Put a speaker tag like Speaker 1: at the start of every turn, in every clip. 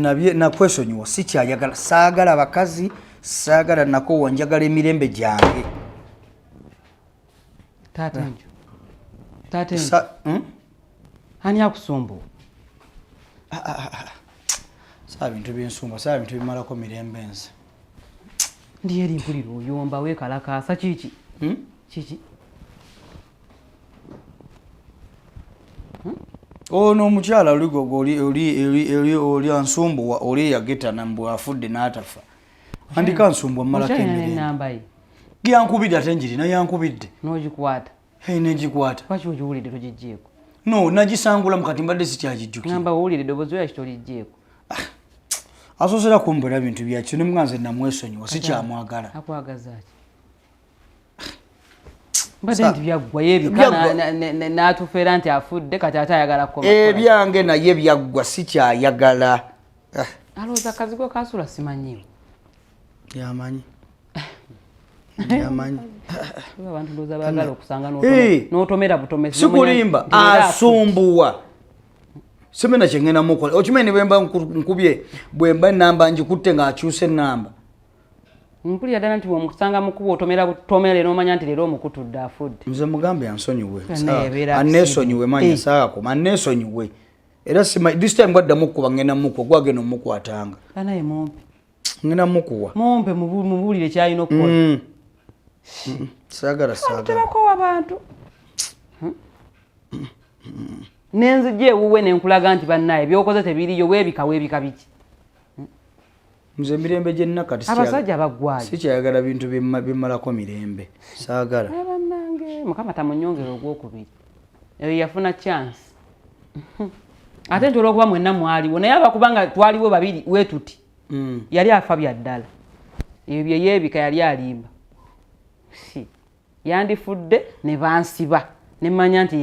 Speaker 1: nabye nakwesonyiwa sikyayagala saagala abakazi saagala nako wanjagala emirembe gyange
Speaker 2: tate ani akusumbu
Speaker 1: saa bintu byensumba saa bintu bimalako mirembe nze
Speaker 2: ndi eri mpulira oyomba weekalakaasa kiki kiki
Speaker 1: ono omukyala oligogo oli ansumbuwa oli yagetana mbwe afudde n'atafa andika nsumbuwa mmalako emirembe yankubidde ate njirina yankubidde
Speaker 2: n'ogikwata
Speaker 1: negikwata
Speaker 2: lwaki ogiwulidde togijjeeko
Speaker 1: no nagisangula mukati mbadde sikyagijjukira
Speaker 2: ngamba owulire eddoboozi oyo kitoliggyeeko
Speaker 1: asoosera kumbera bintu byakyo ne mwanze namwesonyiwa sikyamwagala
Speaker 2: akwagaza ki mbadde nti byaggwa yebika n'atufeera nti afudde kati ate ayagala koma
Speaker 1: ebyange naye byaggwa sikyayagala
Speaker 2: alowooza akazigo kasula simanyiwo
Speaker 1: yamanyi yamanyi
Speaker 2: abantu ndowooza baagala okusanga n'otomera butomezi
Speaker 1: sikulimba asumbuwa semena kyengenda mukola okimanyi bwemba nkubye bwemba enamba njikutte ng'akyuse enamba
Speaker 2: mpulira ddala nti bwomusanga mukuba otomera butomere n'omanya nti leero omukutudde afudde
Speaker 1: nze mugambe ansonyiwe anneesonyiwe manya saakoma anneesonyiwe era this time gwaddamu kuba ngenda mukuwa gwagenda omukwatanga
Speaker 2: anaye mumpe
Speaker 1: ngenda mukuwa
Speaker 2: mumpe mubuulire kyalina okukola
Speaker 1: saagala
Speaker 2: tebako abantu nenzijja ewuwe nenkulaga nti bannaye byokoze tebiriyo weebika biki
Speaker 1: nze emirembe gyennakati
Speaker 2: abasajja baggwayo
Speaker 1: sikyayagala bintu bimalako mirembe saagala
Speaker 2: bannange mukama tamunyongera ogwokubiri eyo yafuna chance ate nti olwokuba mwenna mwaliwo naye abakubanga twaliwo babiri wetuti yali afa bya ddala ebyo byeyeebika yali alimba yandifudde ne bansiba ne mmanya nti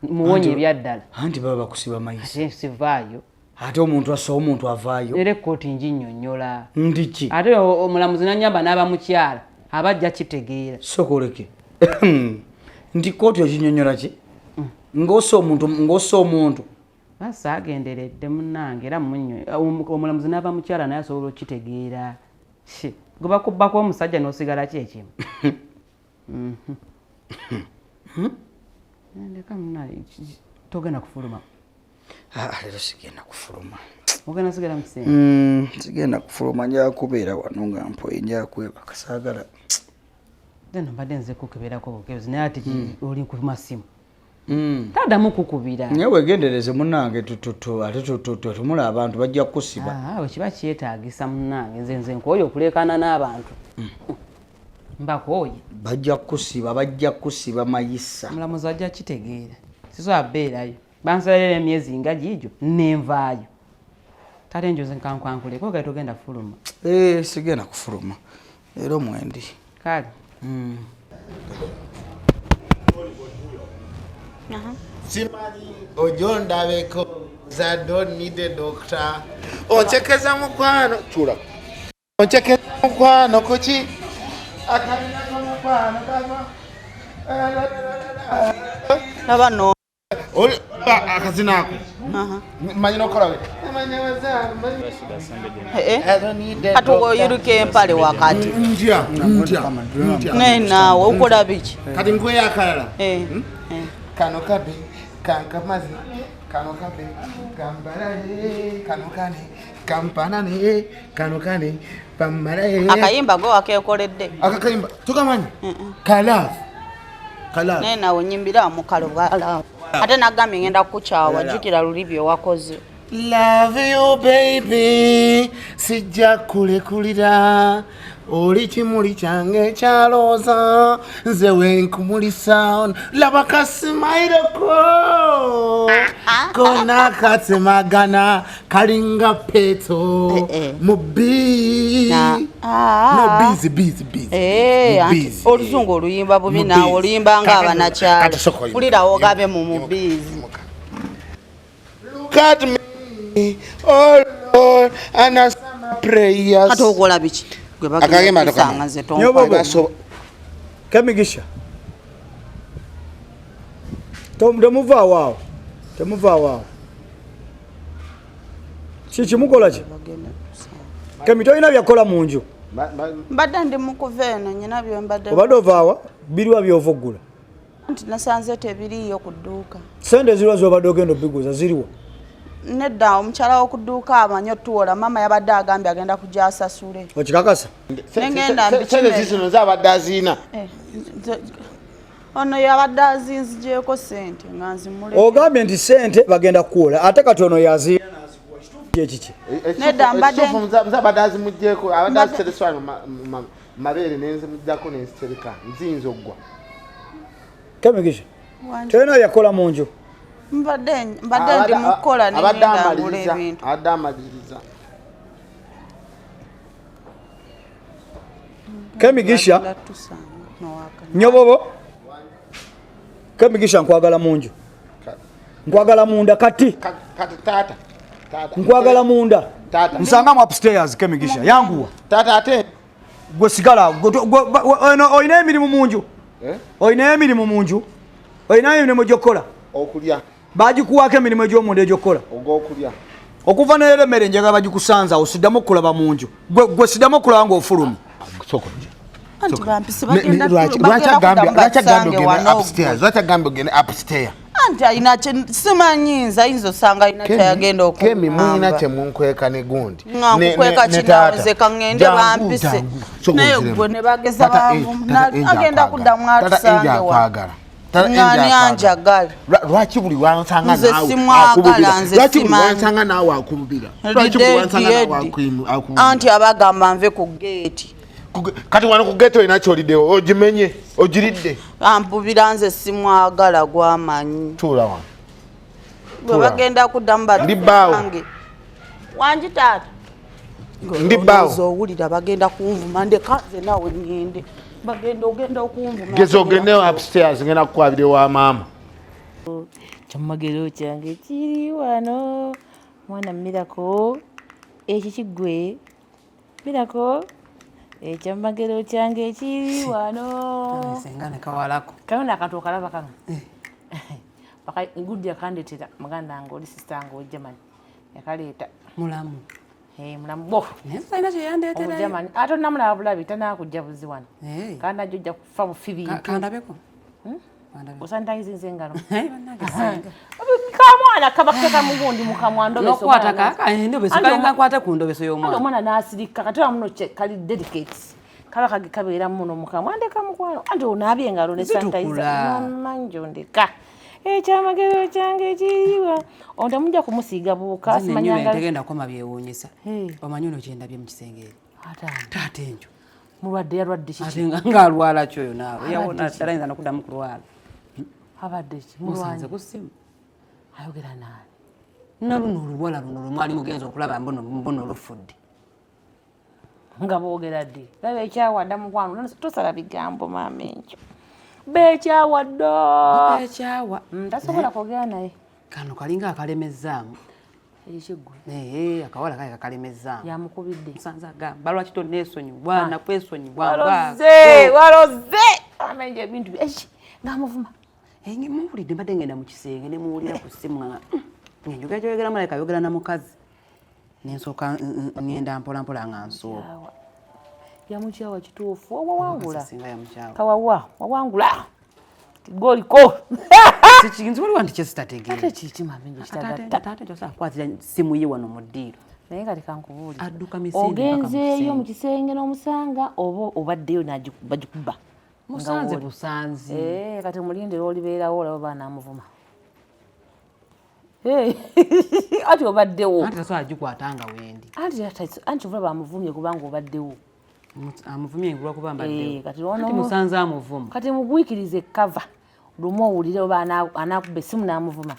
Speaker 2: muwonye ebyaddala
Speaker 1: anti baba bakusiba mayisa
Speaker 2: sivaayo
Speaker 1: ate omuntu assa omuntu avaayo
Speaker 2: era ekkooti nginnyonnyola
Speaker 1: ndiki ate
Speaker 2: omulamuzi nanyamba n'abamukyala abajja kitegeera
Speaker 1: sokoleke nti kkooti okinnyonnyola ki ng'ossa omuntu
Speaker 2: asa agenderedde munnange era omulamuzi n'abamukyala naye asobola okitegeera gwe bakubbako omusajja n'osigala ki ekimu ndeka munaye togenda kufuluma
Speaker 1: leero sigenda kufuluma
Speaker 2: ogenda sigala mukisenga
Speaker 1: sigenda kufuluma nja kubeera wano nga mpoye nja kwebaka saagala
Speaker 2: deno mbadde nze kukebeerako bukebezi naye ati oli ku masimu taddamu kukubira
Speaker 1: naye wegendereze munnange ate tumula abantu bajja kukusiba
Speaker 2: bwe kiba kyetaagisa munnange nze nkooye okuleekaana n'abantu mbakooye
Speaker 1: bajja kukusiba mayisa
Speaker 2: omulamuzi ajja kitegeera siso abeerayo bansalayo emyezi nga giigyo nenvaayo tate njoze nkankwankuleko gali togenda kufuluma
Speaker 1: sigenda kufuluma era omwendi
Speaker 2: kale
Speaker 3: simanyi ojo ndabeko za don't need a doctor onchekeza mukwano chula onchekeza mukwano kuki akalina mukwano kama
Speaker 4: nabano
Speaker 3: akazina ako manyi nokolawe
Speaker 4: atugoyiruke empale wakati
Speaker 3: ndya
Speaker 4: naawe ukola biki
Speaker 3: kati nkwe yakalala kano kabe kankamazi kano kabe kambalaye kano kane kampanane kano kane pamalaye
Speaker 4: akayimba go akekoledde
Speaker 3: akakayimba tukamanyi kalafu
Speaker 4: naye nawe nyimbira mukalo bwala ate nagambye ngenda kukukyawa jjukira luli bye wakoze
Speaker 3: love you baby sijja kulekulira oli kimuli kyange kyalooza nze wenkumulisa laba kasimaireko kona katsemagana kalinga peto mubi no busy
Speaker 4: oluzungu oluyimba bubi naawe oluyimba nga abanakyala fulirawo ogabe mu mubizi
Speaker 3: look at me oh Lord and I prayers
Speaker 4: kati okola biki
Speaker 1: Kamigisha temuvaawo awo Chichi mukola ki? Kemi toyina byakola mu nju.
Speaker 4: Mbadde ndi mukuva eno nyina byo mbadde.
Speaker 1: Obadde ovaawa biriwa by'ovuggula.
Speaker 4: Nti nasanze tebiriyo ku dduuka.
Speaker 1: Sente ziriwa z'obadde ogenda obiguza ziriwa?
Speaker 4: Nedda omukyala w'okudduuka amanyi otuwola mama yabadde agambye agenda kujja asasule.
Speaker 1: Okikakasa?
Speaker 4: Nengenda
Speaker 3: sente zino zabadde aziina.
Speaker 4: Ono yabadde azinzigyeko sente nga nzimule.
Speaker 1: Ogambye nti sente bagenda kukuwola ate kati ono yaziina n'azikuwa kituufu kyekiki?
Speaker 4: Nedda mbadde
Speaker 3: zabadde azimuggyeko abadde azitereswa mabeere nenzimuggyako nenzitereka nziyinza oggwa.
Speaker 1: Kemigisha toyina byakola mu nju.
Speaker 4: mbadde ndi mukola nengenda ngula ebintu.
Speaker 3: Abadde amaliriza.
Speaker 1: Kemigisha nyobobo. Kemigisha nkwagala mu nju. Nkwagala munda kati.
Speaker 3: Kati taata.
Speaker 1: Nkwagala munda.
Speaker 3: Tata.
Speaker 1: Nsanga mu upstairs Kemigisha yanguwa.
Speaker 3: Taata ate.
Speaker 1: Gwe sigala oyina emirimu mu nju. Oyina emirimu mu nju. Oyina emirimu gy'okola.
Speaker 3: Okulya.
Speaker 1: Bagikuwaako emirimu egy'omunda egy'okola.
Speaker 3: Ogw'okulya.
Speaker 1: Okuva n'era emmere njagala bagikusanza osiddamu okulaba mu nju. Gwe siddamu okulaba ng'ofulumye.
Speaker 4: Anti bampisi bagenda
Speaker 3: Lwaki agambye ogende upstairs? Lwaki agambye ogende upstairs?
Speaker 4: Anti ayina simanyinza ayinza osanga ayina kyayagenda okugamba.
Speaker 3: Kemi muyina kyemunkweka ne gundi.
Speaker 4: Nkweka kinaweze kangende bampisi. Naye gwe ne bageza bavuma. Agenda kuddamu atusange wa. Ngani anjagala.
Speaker 3: Lwaki buli wansanga
Speaker 4: nze
Speaker 3: naawe
Speaker 4: simwagala nze
Speaker 3: lwaki buli
Speaker 4: simanyi.
Speaker 3: wansanga naawe akubira? Lwaki buli wansanga naawe akubira?
Speaker 4: Anti abagamba nve ku geeti.
Speaker 3: Kati wano ku geeti olina kyoliddewo ogimenye ogiridde.
Speaker 4: Ampubira nze simwagala gwamanyi.
Speaker 3: Tuula wano.
Speaker 4: Bwe bagenda kuddamu
Speaker 3: Ndibbaawo.
Speaker 4: Wangi taata.
Speaker 3: Ndibbaawo.
Speaker 4: Owulira bagenda kunvuma ndeka nze naawe ngende. Bagenda ogenda okunvuma.
Speaker 3: Geza ogendewo upstairs ngenda kukwabira ewa maama.
Speaker 5: Kyamagero kyange kiri wano mwana Miracle ekikigwe Miracle ekyamagero kyange kiri wano
Speaker 2: sengane kawalako
Speaker 5: kaona akantu okalaba kanga paka ngudya kandetera maganda ngo oli sister ngo Germany yakaleeta
Speaker 2: mulamu
Speaker 5: mulamu bo
Speaker 2: nesa ina kyeyandetera
Speaker 5: Germany ato namulaba bulabi tanakujja buzi wano kana jojja kufa mu fibi
Speaker 2: kandabeko
Speaker 5: osandayizinze ngalo kamwana kabakeka mugundi mukamwa ndobeso
Speaker 2: nokwata kaka ndobeso kalinga kwata ku ndobeso y'omwana
Speaker 5: omwana nasirika katola muno kali dedicate kaba kagikabeera muno mukamwa ndeka mukwano andi onabye engalo ne sanitizer manjo ndeka ekyamagero kyange kiriwa onda mujja kumusiiga buuka
Speaker 2: simanyanga tegenda koma byewuunyisa omanyi ono kyendabye mu kisengere taata enjo
Speaker 5: mulwadde yalwadde kiki
Speaker 2: ate nga alwala kyoyo naawe yawona talayinza nokuddamu kulwala
Speaker 5: abadde ki
Speaker 2: musanze ku ssimu
Speaker 5: ayogera naani
Speaker 2: naluno oluwala luno lwemwali mugenza okulaba mbono olufudde
Speaker 5: nga boogera ddi laba ekyawadda mukwano tosala bigambo maama enjo beekyawaddo
Speaker 2: ekyawa
Speaker 5: tasobola kwogera naye
Speaker 2: kano kalinga akalemezzaamu
Speaker 5: ekiggwe
Speaker 2: akawala kale kakalemezaamu
Speaker 5: yamukubidde
Speaker 2: musanze agamba lwaki tonneesonyiwa nakwesonyiwa
Speaker 5: waloze amenje ebintu eki ngaamuvuma
Speaker 2: muwulidde mbadde ngenda mu kisenge ne muwulira ku ssimu ngenjogera kyoyogera malayika yogera na mukazi nensooka ngenda mpolampola nga nsooba
Speaker 5: yamukyawa kituufu wawangula
Speaker 2: singa yamukyawa
Speaker 5: kawawa wawangula goliko
Speaker 2: kikinzi waliwo nti kyesitategeera
Speaker 5: ate kiki mamenje kitagatta
Speaker 2: taata kyosakwatira simu ye wano mu ddiiro
Speaker 5: naye nga tekankubuulira
Speaker 2: adduka misinde
Speaker 5: ogenzeeyo mu kisenge n'omusanga oba obaddeyo bagikuba
Speaker 2: musanze busanzi
Speaker 5: kati mulindira olibeerawo olaba baanamuvuma ati obaddewo
Speaker 2: anti tasobola gikwatanga wendi
Speaker 5: anti ovula bamuvumye kubanga obaddewo
Speaker 2: amuvumye engulwa kuba mbaddewo
Speaker 5: kati
Speaker 2: musanze amuvuma
Speaker 5: kati mugwikirize kava lumu owulire oba anakuba essimu n'amuvuma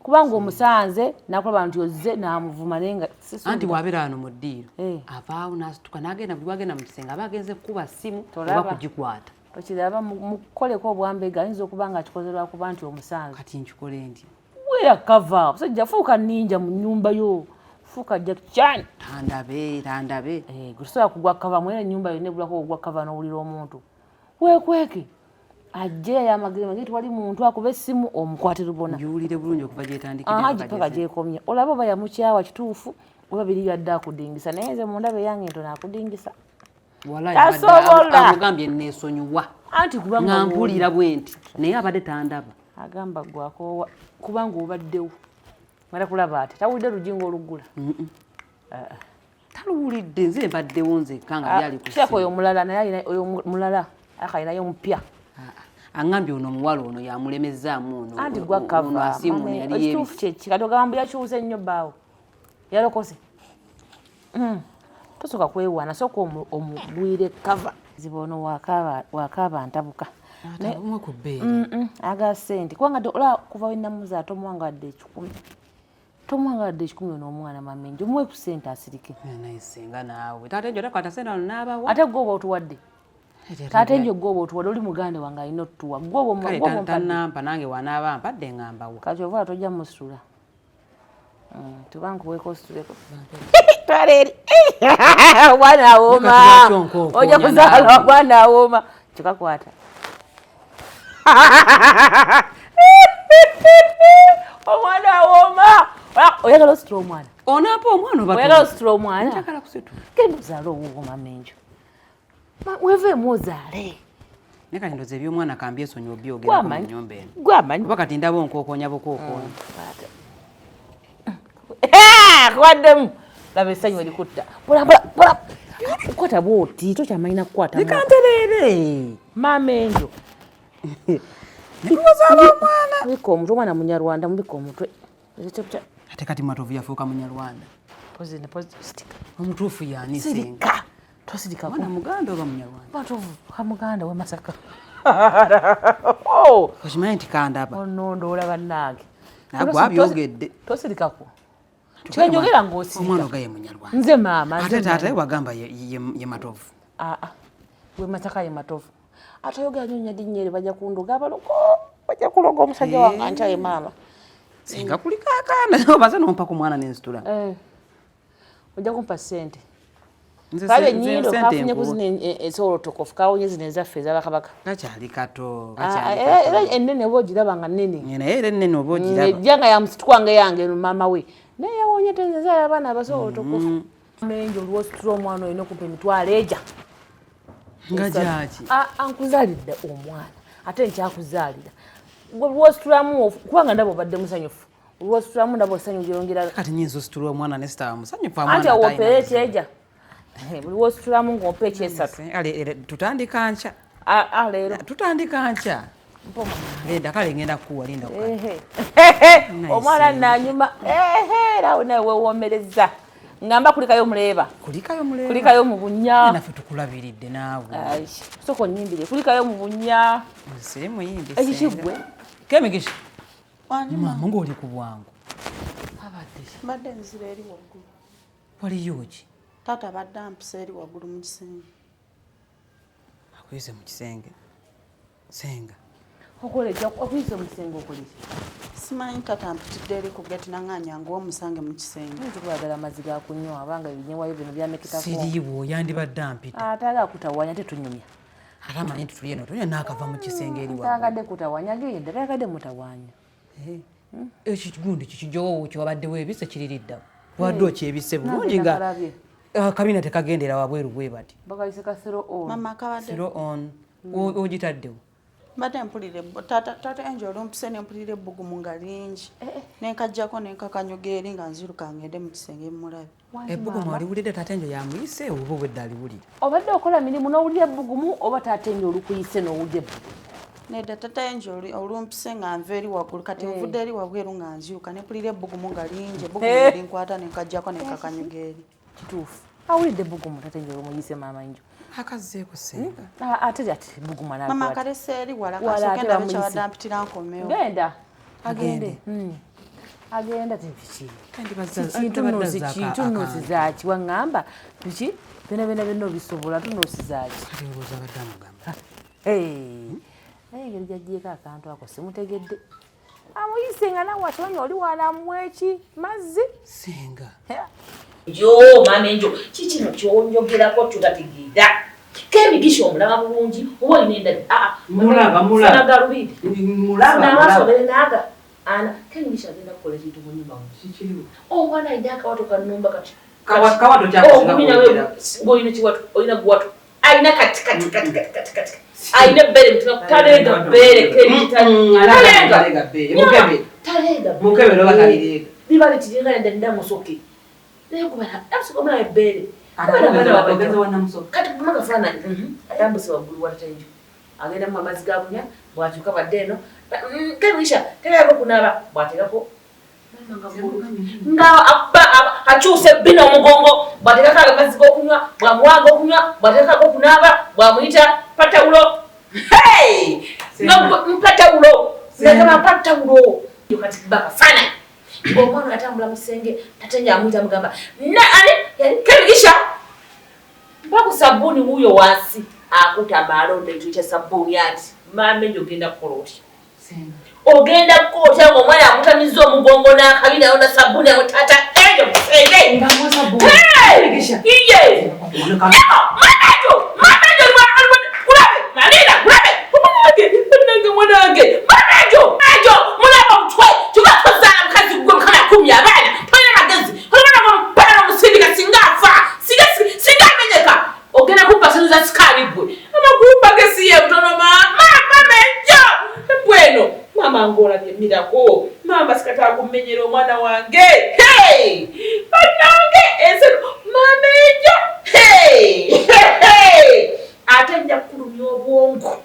Speaker 5: kubanga omusanze nakulaba nti ozze n'amuvuma naye nga
Speaker 2: anti bw'abeera wano mu ddiiro avaawo n'asituka n'agenda buli wagenda mu kisenge aba agenze kukuba ssimu oba kugikwata
Speaker 5: tokiraba mukoleko obwambega ayinza okuba nga akikozerwa kuba nti omusanze
Speaker 2: kati nkikole ndi
Speaker 5: weya kava musajja fuuka ninja mu nnyumba yo fuuka jakikyani
Speaker 2: tandabe
Speaker 5: gusobola kugwa kava mwene ennyumba yonna ebulako ogwa kava n'owulira omuntu weekweke ajje yamagire magiti wali muntu akuba essimu omukwate lubona
Speaker 2: njuwulire bulungi okuva gyetandikidde
Speaker 5: paka gyekomye olaba oba yamukyawa kituufu oba biri yadde akudingisa naye nze mundaba eyange ntono akudingisa
Speaker 2: amugambye neesonyiwa
Speaker 5: anti
Speaker 2: nga mpulira bwe nti naye abadde tandaba
Speaker 5: agamba gwakoowa kubanga obaddewo mala kulaba ati tawulidde lujingo olugula
Speaker 2: taluwulidde nze mbaddewo nzekka nga byali
Speaker 5: kusiako oyo omulala naye oyo mulala akalinayo omupya
Speaker 2: aŋŋambye ono omuwala ono yamulemezaamu ono
Speaker 5: anti gwakava
Speaker 2: asimu yali
Speaker 5: ekituufu kyeki kati ogamba yakyuse nnyo bbaawo yalokose tosooka kwewaana sooka omugwire kava ziba ono wakaaba ntabuka aga ssente kubanga olaba kuva wennamuza tomuwangawadde 10 tomuwangawadde 10 n'omwana mamenje omuwe ku ssente asirike
Speaker 2: senga naawe taata njo takwata sente wano n'abawa
Speaker 5: ate gwe oba otuwadde taata njo gwe oba otuwadde oli muganda wange alina otutuwa gwe
Speaker 2: tanampa nange wanaaba mpadde ŋŋambawo
Speaker 5: kati ovaala tojja musitula tubankuweeko osituleko twala eri omwana awooma ojja kuzaala omwana awooma kikakwata omwana awooma oyagala ositula omwana
Speaker 2: onapa omwana
Speaker 5: oyagala ositula omwana genda ozaale owuwoma menjo weveemu ozaale
Speaker 2: naye kati ndoza ebyomwana kambyesonyi obyogerako mu nnyumba eno
Speaker 5: gwamanyi
Speaker 2: oba kati ndaba onkookonya bukookonya
Speaker 5: kwaddemu laba essanyu erikutta kwata bwoti tokyamanyina kukwata
Speaker 2: nikantereere
Speaker 5: maama enjo mubika omutwe omwana munyarwanda mubika omutwe
Speaker 2: ate kati matovu yafuuka munyarwanda omutuufu yanisenga
Speaker 5: tosirika
Speaker 2: mwana muganda oba munyarwanda
Speaker 5: matovu kamuganda wemasaka
Speaker 2: okimanyi nti kandaba
Speaker 5: onondoola bannange
Speaker 2: nagwe abyogedde
Speaker 5: tosirikako kyenjogera
Speaker 2: omwana oga ye munyarwanda
Speaker 5: nze maama
Speaker 2: ate taata ye wagamba ye matovu
Speaker 5: we masaka ye matovu ate yogera nyonya dinnyere bajja kunduga abaloko bajja kuloga omusajja wange anca ye maama
Speaker 2: singa kuli kaakaana obaze nompa ku mwana nensitula
Speaker 5: ojja kumpa ssente kale nnyindo kafunye ku zino esoolotokofu kawonye zino ezaffe ezabakabaka
Speaker 2: kakyali kato
Speaker 5: era ennene oba ogiraba nga nnene
Speaker 2: naye era ennene oba ogiraba
Speaker 5: ejja nga yamusitwange yange maama we naye yawonye tezaala abaana abasoolotokofu menjo olwositula omwana olina okumpa emitwalo eja
Speaker 2: nga gyaki
Speaker 5: ankuzaalidde omwana ate nkyakuzaalira lwositulamu kubanga ndaba obadde musanyufu olwositulamu ndaba osanyu gyongera
Speaker 2: kati nyinza ositula omwana nesitaba musanyufu
Speaker 5: anti awompera ekyeja buli wositulamu ng'ompa ekyesatu
Speaker 2: tutandika nkya
Speaker 5: leero
Speaker 2: tutandika nkya lenda kale ngenda kukuwa linda
Speaker 5: omwana nanyuma erawo nawe wewomereza ngamba kulikayo muleeba kulikayo mu bunnya
Speaker 2: naffe tukulabiridde naawe
Speaker 5: soko nyimbire kulikayo mu bunnya ekikigwe
Speaker 2: kemigisha mama ng'oli ku bwangu
Speaker 4: badde nzira eri waggulu
Speaker 2: waliyo ki
Speaker 4: taata badde ampisa eri waggulu mu kisenge
Speaker 2: akuyise mu kisenge senga
Speaker 5: okuyise mu kisenge okoleki
Speaker 4: simanyi taata ampitidde eri ku geti naŋŋanya nguwa omusange mu kisenge
Speaker 5: tukwagala amazzi gakunywa abanga ebinyewayo bino byamekitako
Speaker 2: siriiwo yandibadde ampita
Speaker 5: ate agakutawanya tetunyumya
Speaker 2: ate amanyi nti tulieno tulina naakava mu kisenge eri
Speaker 5: tayagadde kutawanya genda tayagadde mutawanya
Speaker 2: ekigundi kikijowo kyewabaddewo ebise kiririddawo wadde okyebise bulungi nga kabina tekagendera wabweru bwe bati
Speaker 5: bakayise ka
Speaker 4: mama kabadde
Speaker 2: ogitaddewo
Speaker 4: mbadde mpulire taata enjo olumpise nempulira ebbugumu nga lingi nenkajjako nenkakanyuga eri nga nziruka ngende mu kisenge mulabe
Speaker 2: ebbugumu aliwulidde taata enjo yamuyise oba obwedde aliwulire
Speaker 5: obadde okola mirimu n'owulira ebbugumu oba taata enjo olukuyise n'owulira ebbugumu
Speaker 4: nedda taata enjo olumpise nga nva eri waggulu kati nvudde eri wabweru nga nziruka nempulira ebbugumu nga lingi ebbugumu linkwata nenkajjako nenkakanyuga eri
Speaker 5: kituufu awulidde ebbugumu taata enjo olumuyise maama enjo
Speaker 2: akazeeko senga
Speaker 5: ate ati ebbugumu
Speaker 4: mama akalese eri wala kasogenda bekyabadde ampitira nkomewo
Speaker 5: genda agende agenda tebiki kintunuusi zaki waŋŋamba biki byona byonna obisobola tunuusi zaki naye engeri gyaggyeko akantu ako simutegedde amuyise nga nawe akimanyi oli wanamuwa eki mazzi
Speaker 2: senga
Speaker 5: jo mama enjo kikino kyonyogerako tutategeera Kebigisha omulaba bulungi oba inenda
Speaker 2: mulaba
Speaker 5: garubidi
Speaker 2: mulaba
Speaker 5: naga ana kebigisha agenda kukola ekintu mu nyumba
Speaker 2: kikiriwo
Speaker 5: omwana ayina akawato kanumba kati
Speaker 2: kawato
Speaker 5: goyina kiwato oyina guwato ayina kati ayina bere mutuna talega bere talega mukebe loba talega bibale tijenga nenda ndamusoke naye kubana abusoma bere kati kumaka fana atambuse waggulu watatenjo agenda mu amazzi gakunya bwakyuka badde eno kebigisha terako kunaba bwaterako nga akyuse bino omugongo bwaterako amazzi gokunywa bwamuwaga okunywa bwaterako kunaba bwamuyita patawulo mpatawulo negama patawulo kati bakafana omwana atambula musenge tatenja amuyita mugamba ani kebigisha mpaku sabuni wuyo wansi akutamba alonda ekitu kya sabuni ati mama enjo ogenda kukola otya ogenda kukola otya ng'omwana akutamiza omugongo n'akabina alonda sabuni awe tata enjo musenge mwanange mulaba omutwe tugatozaala mukazi gwe mukana kumi abaana tolina magezi olabona mpana omusindika singa afa singa amenyeka ogenda kumpasaniza sikaali gwe amakumba gesiye butono mama menjo bweno mama ngolabye mirako mama sikatala kumenyera omwana wange banange ensero mamenjo ate nja kukulumya obwongo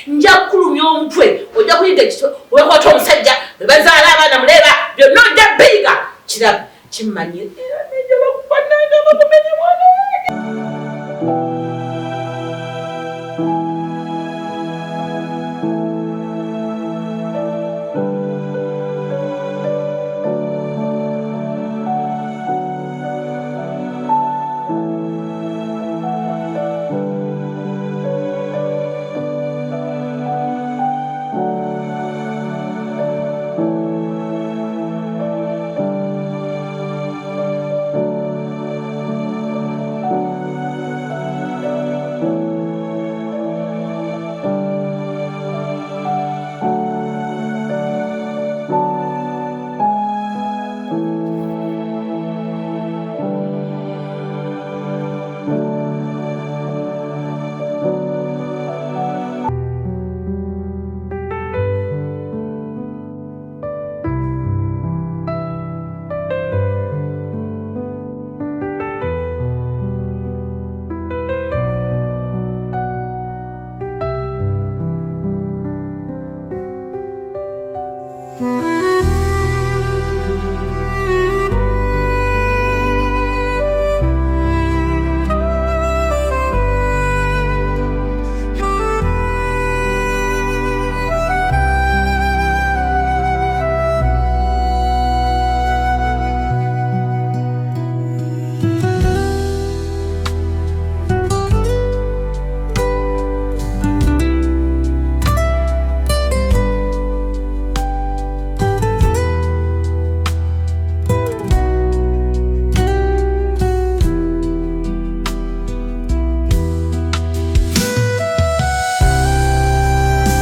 Speaker 5: nja kukulumya omutwe ojja kuyiga wekwata omusajja webazaala abaana muleba byonna ojja biyiga kirabe kimmanyire era nejo bakubananga bakumenya mwana wange